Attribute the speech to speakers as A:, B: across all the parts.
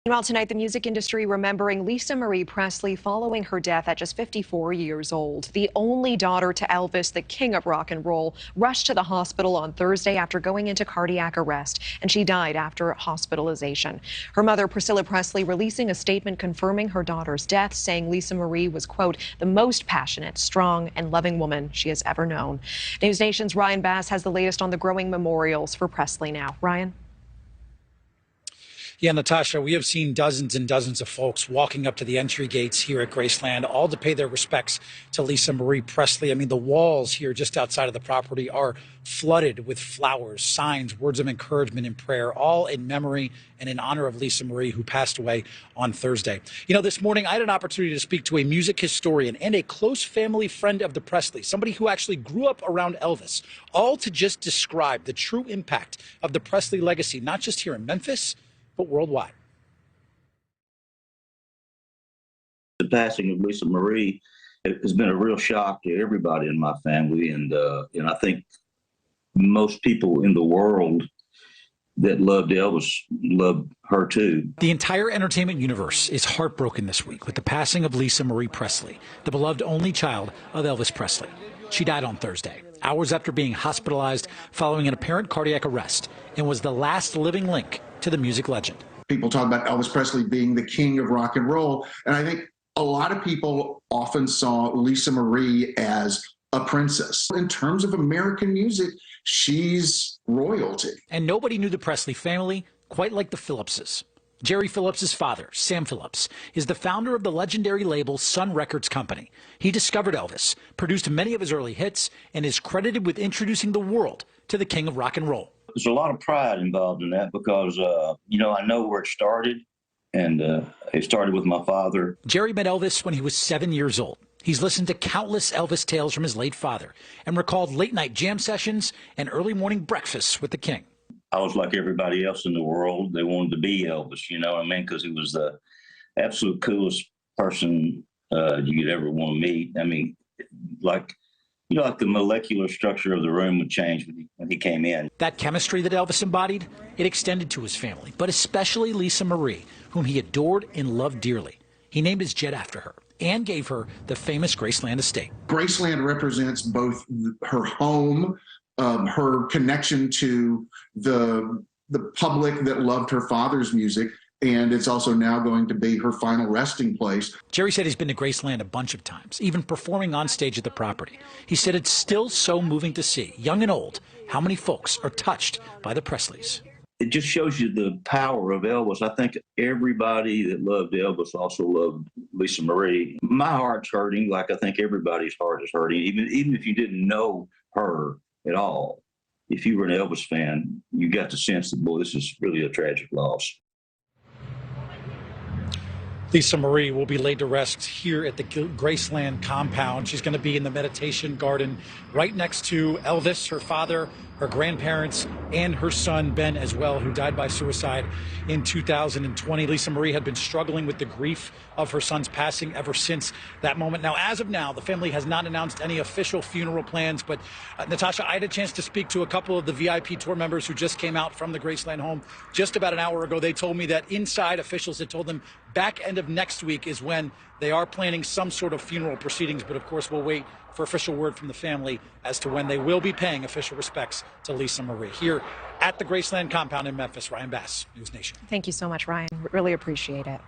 A: Meanwhile, tonight, the music industry remembering Lisa Marie Presley following her death at just 54 years old. The only daughter to Elvis, the king of rock and roll, rushed to the hospital on Thursday after going into cardiac arrest, and she died after hospitalization. Her mother, Priscilla Presley, releasing a statement confirming her daughter's death, saying Lisa Marie was, quote, the most passionate, strong, and loving woman she has ever known. NewsNation's Ryan Bass has the latest on the growing memorials for Presley now. Ryan?
B: Yeah, Natasha, we have seen dozens and dozens of folks walking up to the entry gates here at Graceland, all to pay their respects to Lisa Marie Presley. I mean, the walls here just outside of the property are flooded with flowers, signs, words of encouragement and prayer, all in memory and in honor of Lisa Marie, who passed away on Thursday. You know, this morning I had an opportunity to speak to a music historian and a close family friend of the Presleys, somebody who actually grew up around Elvis, all to just describe the true impact of the Presley legacy, not just here in Memphis, but worldwide.
C: The passing of Lisa Marie has been a real shock to everybody in my family, and I think most people in the world that loved Elvis loved her too.
B: The entire entertainment universe is heartbroken this week with the passing of Lisa Marie Presley, the beloved only child of Elvis Presley. She died on Thursday, hours after being hospitalized following an apparent cardiac arrest, and was the last living link to the music legend.
D: People talk about Elvis Presley being the king of rock and roll, and I think a lot of people often saw Lisa Marie as a princess. In terms of American music, she's royalty.
B: And nobody knew the Presley family quite like the Phillipses. Jerry Phillips' father, Sam Phillips, is the founder of the legendary label Sun Records Company. He discovered Elvis, produced many of his early hits, and is credited with introducing the world to the king of rock and roll.
C: There's a lot of pride involved in that because, I know where it started, and it started with my father.
B: Jerry met Elvis when he was 7 years old. He's listened to countless Elvis tales from his late father and recalled late-night jam sessions and early morning breakfasts with the king.
C: I was like everybody else in the world. They wanted to be Elvis, you know what I mean? Because he was the absolute coolest person you could ever want to meet. I mean, like the molecular structure of the room would change when he came in.
B: That chemistry that Elvis embodied, it extended to his family, but especially Lisa Marie, whom he adored and loved dearly. He named his jet after her and gave her the famous Graceland estate.
D: Graceland represents both her home, her connection to the public that loved her father's music, and it's also now going to be her final resting place.
B: Jerry said he's been to Graceland a bunch of times, even performing on stage at the property. He said it's still so moving to see, young and old, how many folks are touched by the Presleys.
C: It just shows you the power of Elvis. I think everybody that loved Elvis also loved Lisa Marie. My heart's hurting, like I think everybody's heart is hurting, even if you didn't know her at all. If you were an Elvis fan, you got the sense that, boy, this is really a tragic loss.
B: Lisa Marie will be laid to rest here at the Graceland compound. She's going to be in the meditation garden right next to Elvis, her father, her grandparents, and her son, Ben, as well, who died by suicide in 2020. Lisa Marie had been struggling with the grief of her son's passing ever since that moment. Now, as of now, the family has not announced any official funeral plans, but Natasha, I had a chance to speak to a couple of the VIP tour members who just came out from the Graceland home just about an hour ago. They told me that inside officials had told them back end of next week is when they are planning some sort of funeral proceedings, but of course we'll wait for official word from the family as to when they will be paying official respects to Lisa Marie. Here at the Graceland compound in Memphis, Ryan Bass, NewsNation.
A: Thank you so much, Ryan. Really appreciate it.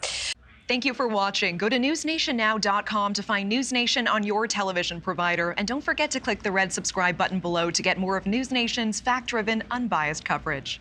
A: Thank you for watching. Go to newsnationnow.com to find NewsNation on your television provider. And don't forget to click the red subscribe button below to get more of NewsNation's fact-driven, unbiased coverage.